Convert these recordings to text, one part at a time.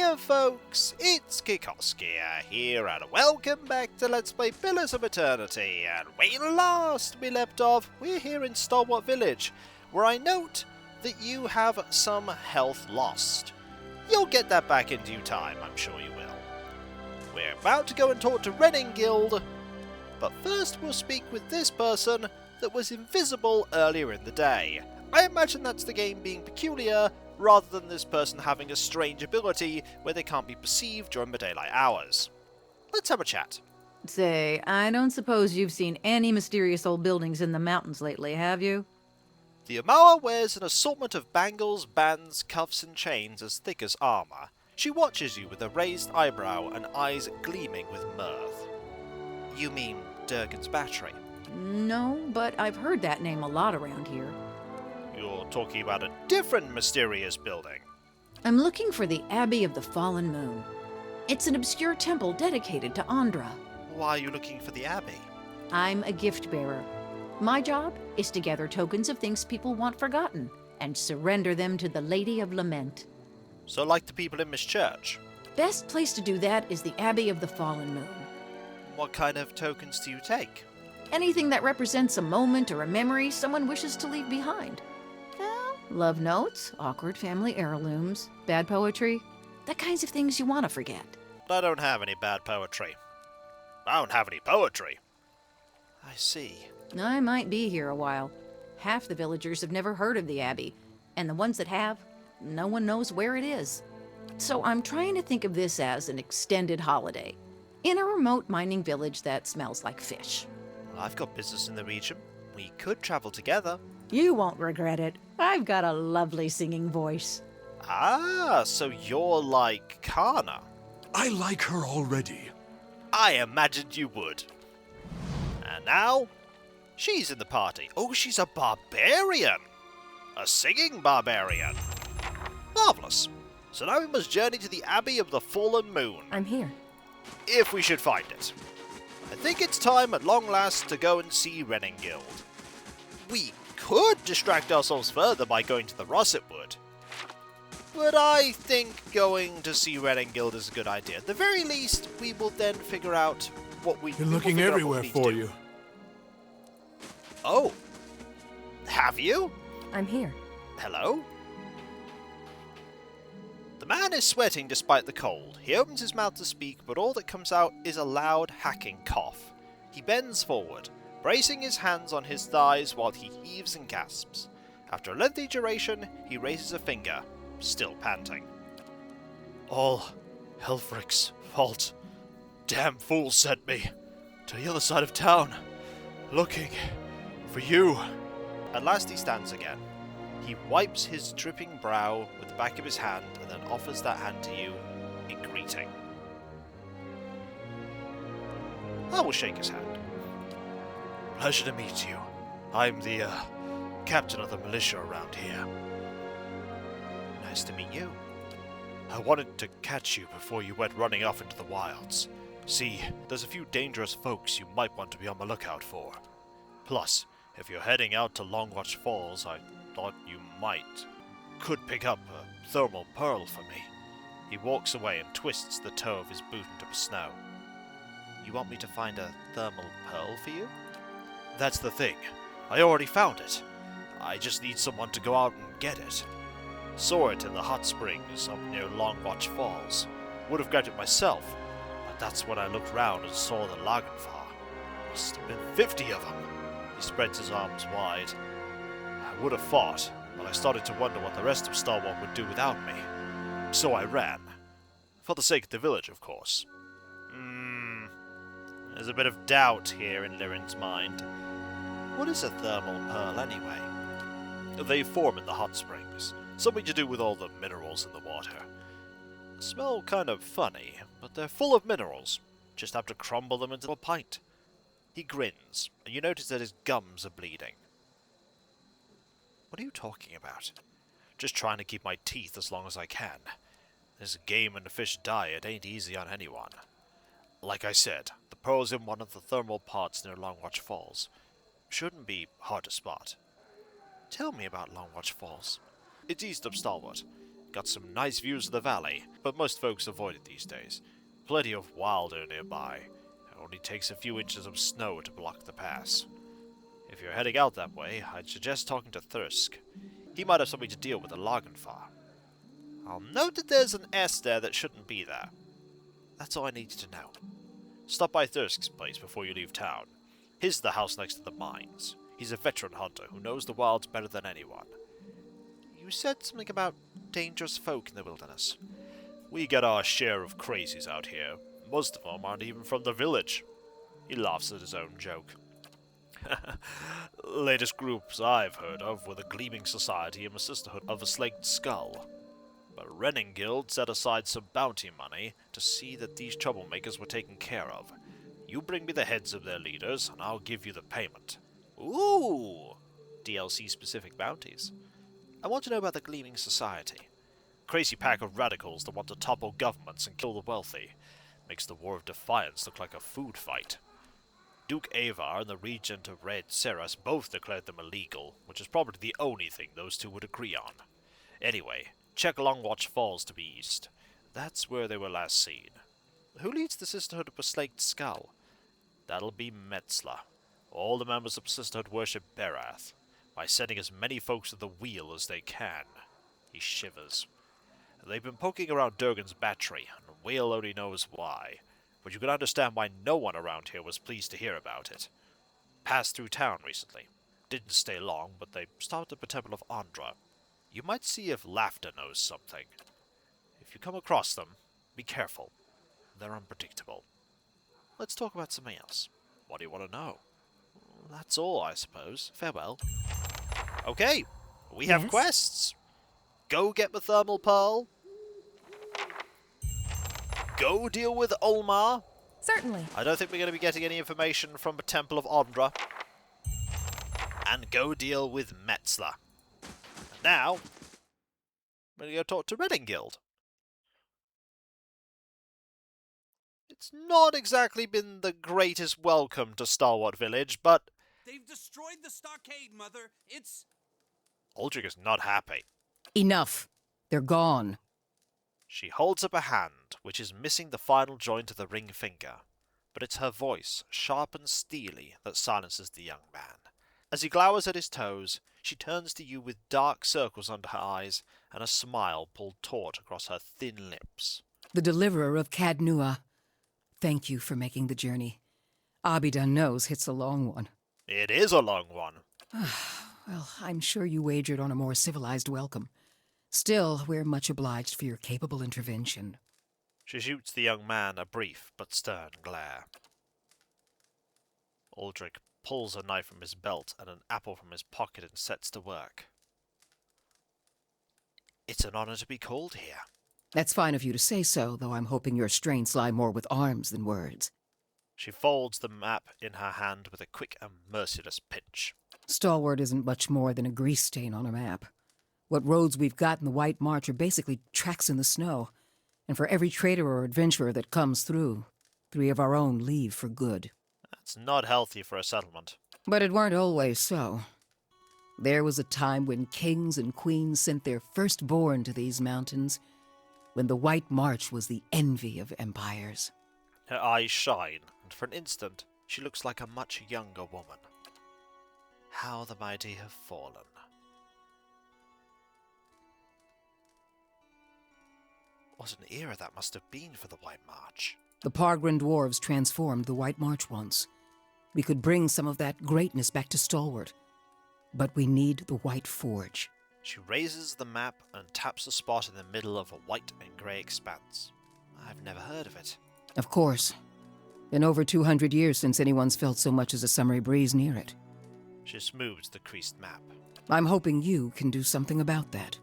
Hiya folks, it's Kikoskia here and welcome back to Let's Play Pillars of Eternity, and when last we left off, we're here in Stalwart Village, where I note that you have some health lost. You'll get that back in due time, I'm sure you will. We're about to go and talk to Renengild, but first we'll speak with this person that was invisible earlier in the day. I imagine that's the game being peculiar, rather than this person having a strange ability where they can't be perceived during the daylight hours. Let's have a chat. Say, I don't suppose you've seen any mysterious old buildings in the mountains lately, have you? The Amoa wears an assortment of bangles, bands, cuffs and chains as thick as armour. She watches you with a raised eyebrow and eyes gleaming with mirth. You mean Durgan's battery? No, but I've heard that name a lot around here. You're talking about a different mysterious building. I'm looking for the Abbey of the Fallen Moon. It's an obscure temple dedicated to Andra. Why are you looking for the Abbey? I'm a gift bearer. My job is to gather tokens of things people want forgotten and surrender them to the Lady of Lament. So like the people in Miss Church? Best place to do that is the Abbey of the Fallen Moon. What kind of tokens do you take? Anything that represents a moment or a memory someone wishes to leave behind. Love notes, awkward family heirlooms, bad poetry, the kinds of things you want to forget. I don't have any bad poetry. I don't have any poetry. I see. I might be here a while. Half the villagers have never heard of the Abbey, and the ones that have, no one knows where it is. So I'm trying to think of this as an extended holiday, in a remote mining village that smells like fish. Well, I've got business in the region. We could travel together. You won't regret it. I've got a lovely singing voice. Ah, so you're like Kana. I like her already. I imagined you would. And now, she's in the party. Oh, she's a barbarian. A singing barbarian. Marvellous. So now we must journey to the Abbey of the Fallen Moon. I'm here. If we should find it. I think it's time at long last to go and see Renengild. We could distract ourselves further by going to the Russet Wood, but I think going to see Renengild is a good idea. At the very least, we will then figure out what we... Been looking everywhere for you. Oh. Have you? I'm here. Hello? The man is sweating despite the cold. He opens his mouth to speak, but all that comes out is a loud, hacking cough. He bends forward, bracing his hands on his thighs while he heaves and gasps. After a lengthy duration, he raises a finger, still panting. All Helfric's fault. Damn fool sent me to the other side of town, looking for you. At last he stands again. He wipes his dripping brow with the back of his hand and then offers that hand to you in greeting. I will shake his hand. Pleasure to meet you. I'm the, captain of the militia around here. Nice to meet you. I wanted to catch you before you went running off into the wilds. See, there's a few dangerous folks you might want to be on the lookout for. Plus, if you're heading out to Longwatch Falls, I thought you could pick up a thermal pearl for me. He walks away and twists the toe of his boot into the snow. You want me to find a thermal pearl for you? That's the thing. I already found it. I just need someone to go out and get it. Saw it in the hot springs up near Longwatch Falls. Would have grabbed it myself, but that's when I looked round and saw the laden. Must have been 50 of them. He spreads his arms wide. I would have fought, but I started to wonder what the rest of Stalwart would do without me. So I ran. For the sake of the village, of course. There's a bit of doubt here in Lirin's mind. What is a thermal pearl, anyway? They form in the hot springs. Something to do with all the minerals in the water. Smell kind of funny, but they're full of minerals. Just have to crumble them into a pint. He grins, and you notice that his gums are bleeding. What are you talking about? Just trying to keep my teeth as long as I can. This game and fish diet ain't easy on anyone. Like I said, the pearl's in one of the thermal pots near Longwatch Falls. Shouldn't be hard to spot. Tell me about Longwatch Falls. It's east of Stalwart. Got some nice views of the valley, but most folks avoid it these days. Plenty of wilder nearby. It only takes a few inches of snow to block the pass. If you're heading out that way, I'd suggest talking to Thirsk. He might have something to deal with the Lagenfar. I'll note that there's an S there that shouldn't be there. That's all I needed to know. Stop by Thirsk's place before you leave town. His is the house next to the mines. He's a veteran hunter who knows the wilds better than anyone. You said something about dangerous folk in the wilderness. We get our share of crazies out here. Most of them aren't even from the village. He laughs at his own joke. Latest groups I've heard of were the Gleaming Society and the Sisterhood of the Slaked Skull. But Renengild set aside some bounty money to see that these troublemakers were taken care of. You bring me the heads of their leaders, and I'll give you the payment. Ooh! DLC-specific bounties. I want to know about the Gleaming Society. Crazy pack of radicals that want to topple governments and kill the wealthy. Makes the War of Defiance look like a food fight. Duke Avar and the Regent of Red Seras both declared them illegal, which is probably the only thing those two would agree on. Anyway, check Longwatch Falls to the east. That's where they were last seen. Who leads the Sisterhood of the Slaked Skull? That'll be Metzler. All the members of the Sisterhood worship Berath, by sending as many folks to the wheel as they can. He shivers. They've been poking around Durgan's battery, and Whale only knows why. But you can understand why no one around here was pleased to hear about it. Passed through town recently. Didn't stay long, but they stopped at the Temple of Andra. You might see if Laughter knows something. If you come across them, be careful. They're unpredictable. Let's talk about something else. What do you want to know? That's all, I suppose. Farewell. Okay, we have quests. Go get the thermal pearl. Go deal with Olmar. Certainly. I don't think we're going to be getting any information from the Temple of Andra. And go deal with Metzler. And now, we're going to go talk to Renengild. It's not exactly been the greatest welcome to Stalwart Village, but... They've destroyed the stockade, Mother. It's... Aldrich is not happy. Enough. They're gone. She holds up a hand, which is missing the final joint of the ring finger, but it's her voice, sharp and steely, that silences the young man. As he glowers at his toes, she turns to you with dark circles under her eyes and a smile pulled taut across her thin lips. The deliverer of Cadnua. Thank you for making the journey. Abidan knows it's a long one. It is a long one. Well, I'm sure you wagered on a more civilized welcome. Still, we're much obliged for your capable intervention. She shoots the young man a brief but stern glare. Aldrich pulls a knife from his belt and an apple from his pocket and sets to work. It's an honor to be called here. That's fine of you to say so, though I'm hoping your strengths lie more with arms than words. She folds the map in her hand with a quick and merciless pinch. Stalwart isn't much more than a grease stain on a map. What roads we've got in the White March are basically tracks in the snow. And for every trader or adventurer that comes through, 3 of our own leave for good. That's not healthy for a settlement. But it weren't always so. There was a time when kings and queens sent their firstborn to these mountains, when the White March was the envy of empires. Her eyes shine, and for an instant, she looks like a much younger woman. How the mighty have fallen. What an era that must have been for the White March. The Pargrin dwarves transformed the White March once. We could bring some of that greatness back to Stalwart. But we need the White Forge. She raises the map and taps a spot in the middle of a white and grey expanse. I've never heard of it. Of course. Been over 200 years since anyone's felt so much as a summery breeze near it. She smooths the creased map. I'm hoping you can do something about that.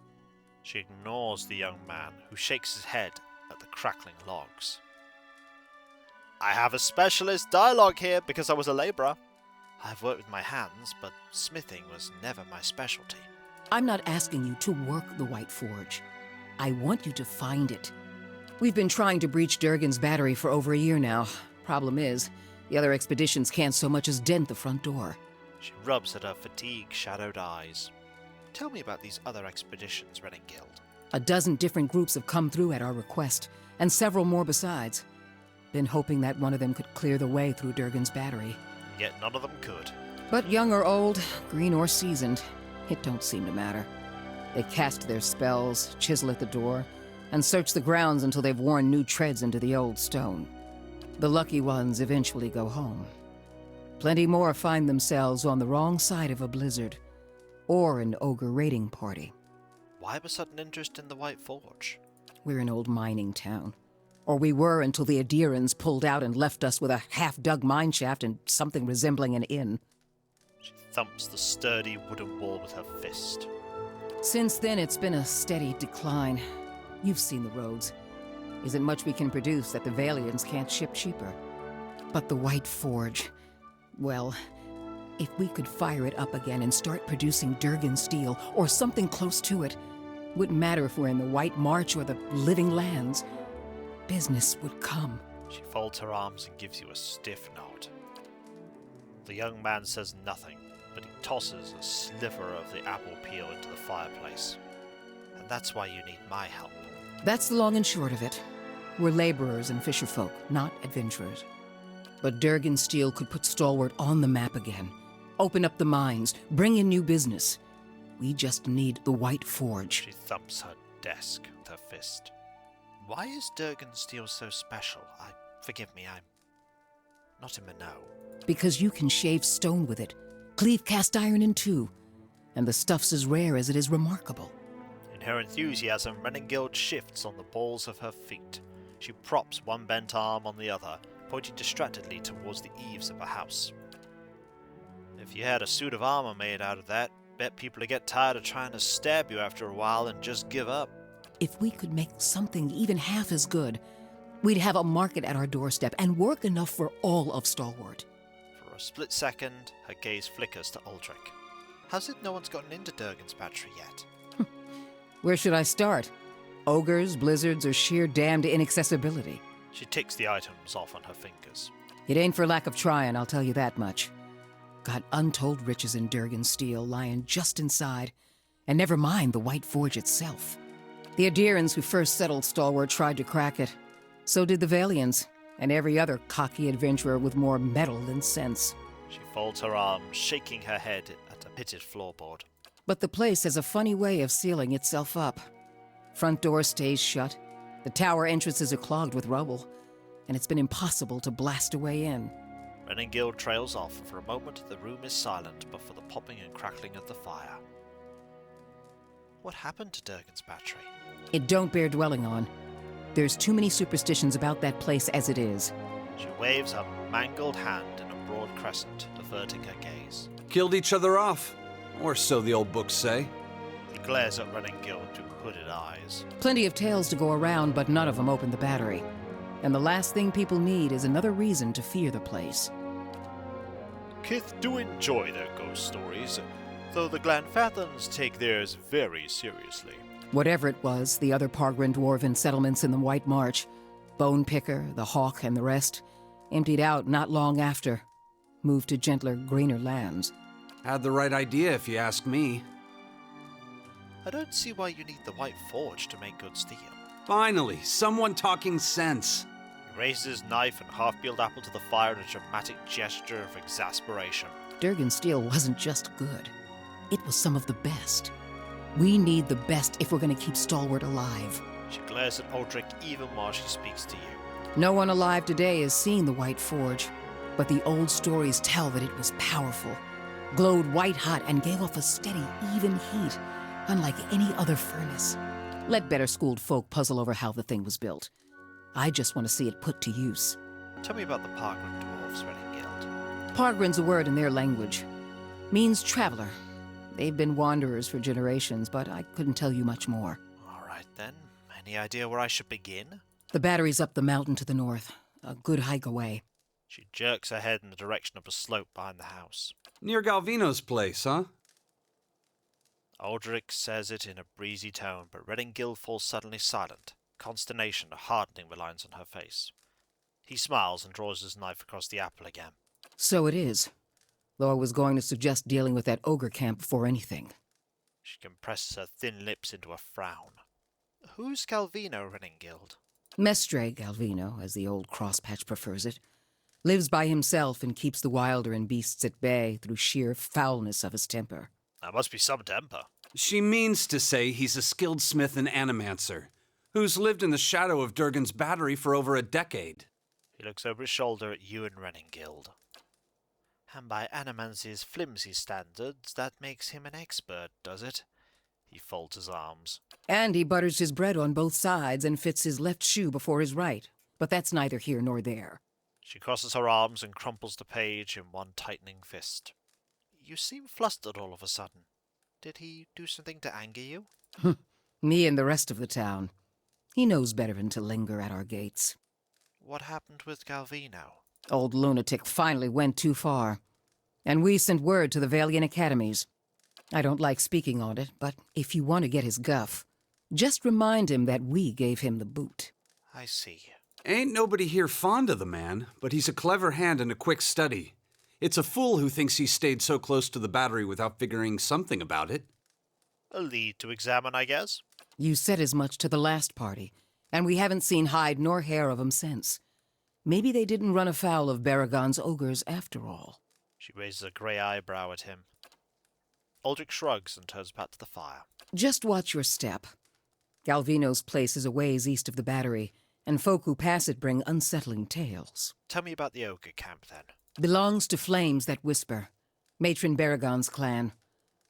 She ignores the young man, who shakes his head at the crackling logs. I have a specialist dialogue here because I was a labourer. I've worked with my hands, but smithing was never my specialty. I'm not asking you to work the White Forge. I want you to find it. We've been trying to breach Durgan's battery for over a year now. Problem is, the other expeditions can't so much as dent the front door. She rubs at her fatigue-shadowed eyes. Tell me about these other expeditions, Renengild. A dozen different groups have come through at our request, and several more besides. Been hoping that one of them could clear the way through Durgan's battery. Yet none of them could. But young or old, green or seasoned, it don't seem to matter. They cast their spells, chisel at the door, and search the grounds until they've worn new treads into the old stone. The lucky ones eventually go home. Plenty more find themselves on the wrong side of a blizzard, or an ogre raiding party. Why was sudden interest in the White Forge? We're an old mining town. Or we were until the Adirans pulled out and left us with a half-dug mine shaft and something resembling an inn. She thumps the sturdy wooden wall with her fist. Since then, it's been a steady decline. You've seen the roads. Isn't much we can produce that the Valians can't ship cheaper. But the White Forge, well, if we could fire it up again and start producing Durgan steel, or something close to it, wouldn't matter if we're in the White March or the Living Lands, business would come. She folds her arms and gives you a stiff nod. The young man says nothing, but he tosses a sliver of the apple peel into the fireplace. And that's why you need my help. That's the long and short of it. We're laborers and fisherfolk, not adventurers. But Durgan steel could put Stalwart on the map again. Open up the mines, bring in new business. We just need the White Forge. She thumps her desk with her fist. Why is Durgan steel so special? Forgive me, I'm not in the know. Because you can shave stone with it, cleave cast iron in two, and the stuff's as rare as it is remarkable. In her enthusiasm, Renengild shifts on the balls of her feet. She props one bent arm on the other, pointing distractedly towards the eaves of a house. If you had a suit of armor made out of that, bet people would get tired of trying to stab you after a while and just give up. If we could make something even half as good, we'd have a market at our doorstep and work enough for all of Stalwart. For a split second, her gaze flickers to Aldrich. How's it no one's gotten into Durgan's battery yet? Where should I start? Ogres, blizzards, or sheer damned inaccessibility? She ticks the items off on her fingers. It ain't for lack of trying, I'll tell you that much. Got untold riches in Durgan steel lying just inside, and never mind the White Forge itself. The Adirans who first settled Stalwart tried to crack it. So did the Valians, and every other cocky adventurer with more metal than sense. She folds her arms, shaking her head at a pitted floorboard. But the place has a funny way of sealing itself up. Front door stays shut, the tower entrances are clogged with rubble, and it's been impossible to blast a way in. Renengild trails off, and for a moment the room is silent but for the popping and crackling of the fire. What happened to Durgan's battery? It don't bear dwelling on. There's too many superstitions about that place as it is. She waves her mangled hand in a broad crescent, averting her gaze. Killed each other off, or so the old books say. He glares at Renengild through hooded eyes. Plenty of tales to go around, but none of them open the battery. And the last thing people need is another reason to fear the place. Kith do enjoy their ghost stories, though the Glanfathans take theirs very seriously. Whatever it was, the other Pargrin dwarven settlements in the White March, Bone Picker, the Hawk, and the rest, emptied out not long after, moved to gentler, greener lands. Had the right idea, if you ask me. I don't see why you need the White Forge to make good steel. Finally, someone talking sense. He raises his knife and half-peeled apple to the fire in a dramatic gesture of exasperation. Durgan steel wasn't just good. It was some of the best. We need the best if we're going to keep Stalwart alive. She glares at Aldrich even while she speaks to you. No one alive today has seen the White Forge, but the old stories tell that it was powerful, glowed white-hot, and gave off a steady, even heat, unlike any other furnace. Let better-schooled folk puzzle over how the thing was built. I just want to see it put to use. Tell me about the Pargrin dwarves, Renengild. Pargrin's a word in their language. Means traveler. They've been wanderers for generations, but I couldn't tell you much more. All right, then. Any idea where I should begin? The battery's up the mountain to the north. A good hike away. She jerks her head in the direction of a slope behind the house. Near Galvino's place, huh? Aldrich says it in a breezy tone, but Renengild falls suddenly silent, consternation hardening the lines on her face. He smiles and draws his knife across the apple again. So it is. Though I was going to suggest dealing with that ogre camp before anything. She compresses her thin lips into a frown. Who's Calvino Renengild? Mestre Galvino, as the old crosspatch prefers it, lives by himself and keeps the wilder and beasts at bay through sheer foulness of his temper. That must be some temper. She means to say he's a skilled smith and animancer, who's lived in the shadow of Durgan's battery for over a decade. He looks over his shoulder at you and Renengild. And by animancy's flimsy standards, that makes him an expert, does it? He folds his arms. And he butters his bread on both sides and fits his left shoe before his right. But that's neither here nor there. She crosses her arms and crumples the page in one tightening fist. You seem flustered all of a sudden. Did he do something to anger you? Me and the rest of the town. He knows better than to linger at our gates. What happened with Galvino? Old lunatic finally went too far. And we sent word to the Valiant Academies. I don't like speaking on it, but if you want to get his guff, just remind him that we gave him the boot. I see. Ain't nobody here fond of the man, but he's a clever hand and a quick study. It's a fool who thinks he stayed so close to the battery without figuring something about it. A lead to examine, I guess. You said as much to the last party, and we haven't seen hide nor hair of him since. Maybe they didn't run afoul of Baragon's ogres after all. She raises a grey eyebrow at him. Aldrich shrugs and turns back to the fire. Just watch your step. Galvino's place is a ways east of the battery, and folk who pass it bring unsettling tales. Tell me about the ogre camp, then. Belongs to Flames That Whisper, Matron Baragon's clan.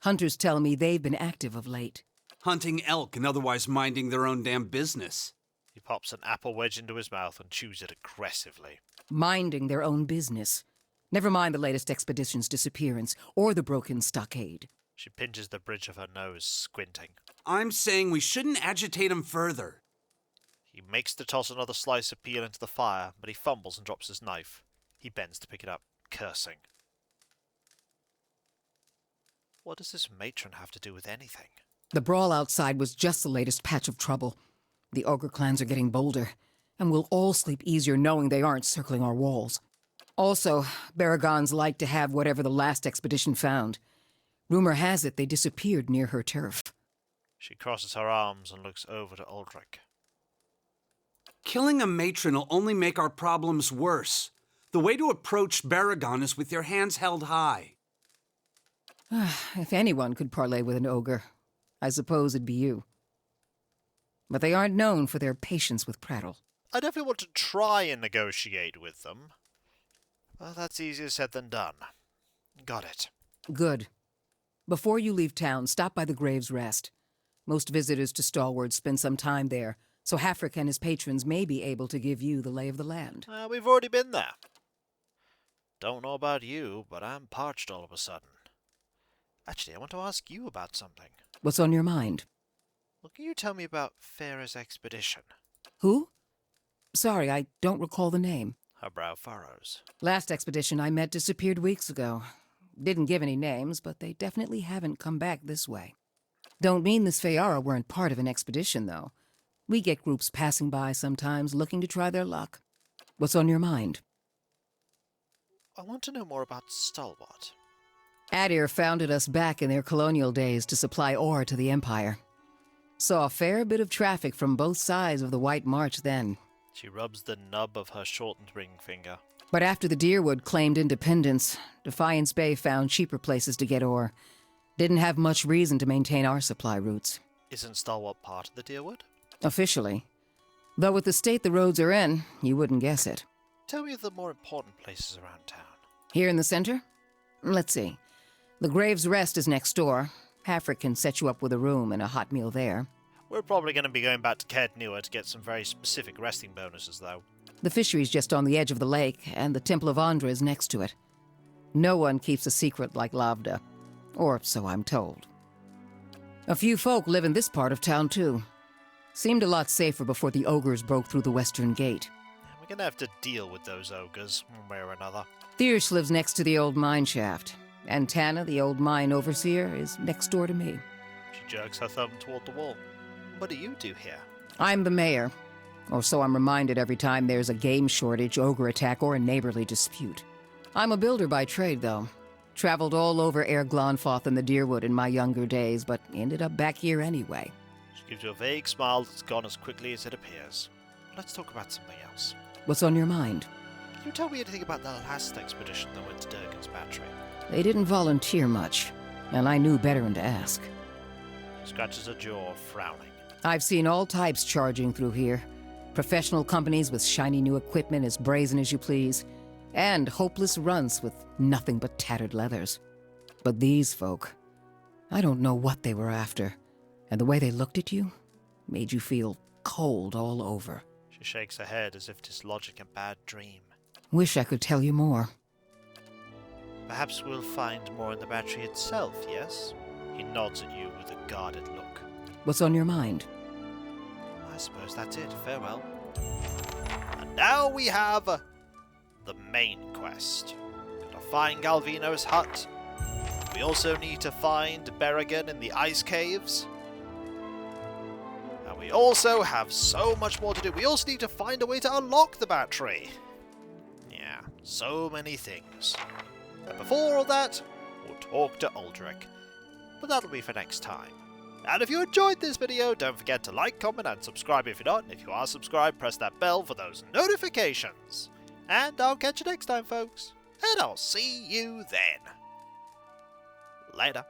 Hunters tell me they've been active of late. Hunting elk and otherwise minding their own damn business. He pops an apple wedge into his mouth and chews it aggressively. Minding their own business. Never mind the latest expedition's disappearance, or the broken stockade. She pinches the bridge of her nose, squinting. I'm saying we shouldn't agitate him further. He makes to toss another slice of peel into the fire, but he fumbles and drops his knife. He bends to pick it up, cursing. What does this matron have to do with anything? The brawl outside was just the latest patch of trouble. The ogre clans are getting bolder, and we'll all sleep easier knowing they aren't circling our walls. Also, Baragons like to have whatever the last expedition found. Rumor has it they disappeared near her turf. She crosses her arms and looks over to Aldrich. Killing a matron will only make our problems worse. The way to approach Baragon is with your hands held high. If anyone could parley with an ogre, I suppose it'd be you. But they aren't known for their patience with prattle. I definitely want to try and negotiate with them. Well, that's easier said than done. Got it. Good. Before you leave town, stop by the Grave's Rest. Most visitors to Stalwart spend some time there, so Hafric and his patrons may be able to give you the lay of the land. We've already been there. Don't know about you, but I'm parched all of a sudden. Actually, I want to ask you about something. What's on your mind? Well, can you tell me about Farah's expedition? Who? Sorry, I don't recall the name. Her brow furrows. Last expedition I met disappeared weeks ago. Didn't give any names, but they definitely haven't come back this way. Don't mean the Sfeara weren't part of an expedition, though. We get groups passing by sometimes looking to try their luck. What's on your mind? I want to know more about Stalwart. Adir founded us back in their colonial days to supply ore to the Empire. Saw a fair bit of traffic from both sides of the White March then. She rubs the nub of her shortened ring finger. But after the Deerwood claimed independence, Defiance Bay found cheaper places to get ore. Didn't have much reason to maintain our supply routes. Isn't Stalwart part of the Deerwood? Officially. Though with the state the roads are in, you wouldn't guess it. Tell me of the more important places around town. Here in the center? Let's see. The Grave's Rest is next door. Hafric can set you up with a room and a hot meal there. We're probably going to be going back to Caed Nua to get some very specific resting bonuses, though. The fishery's just on the edge of the lake, and the Temple of Andra is next to it. No one keeps a secret like Lavda. Or so I'm told. A few folk live in this part of town, too. Seemed a lot safer before the ogres broke through the western gate. We're going to have to deal with those ogres, one way or another. Thiersch lives next to the old mine shaft, and Tana, the old mine overseer, is next door to me. She jerks her thumb toward the wall. What do you do here? I'm the mayor, or so I'm reminded every time there's a game shortage, ogre attack, or a neighborly dispute. I'm a builder by trade, though. Traveled all over Air Glonfoth and the Deerwood in my younger days, but ended up back here anyway. She gives you a vague smile that's gone as quickly as it appears. Let's talk about something else. What's on your mind? Can you tell me anything about the last expedition that went to Durgan's battery? They didn't volunteer much, and I knew better than to ask. She scratches her jaw, frowning. I've seen all types charging through here. Professional companies with shiny new equipment as brazen as you please, and hopeless runts with nothing but tattered leathers. But these folk, I don't know what they were after, and the way they looked at you made you feel cold all over. She shakes her head as if dislodging a bad dream. Wish I could tell you more. Perhaps we'll find more in the battery itself, yes? He nods at you with a guarded look. What's on your mind? I suppose that's it. Farewell. And now we have the main quest. Gotta find Galvino's hut. We also need to find Berrigan in the ice caves. And we also have so much more to do. We also need to find a way to unlock the battery. Yeah, so many things. And before all that, we'll talk to Aldrich. But that'll be for next time. And if you enjoyed this video, don't forget to like, comment, and subscribe if you're not. And if you are subscribed, press that bell for those notifications. And I'll catch you next time, folks. And I'll see you then. Later.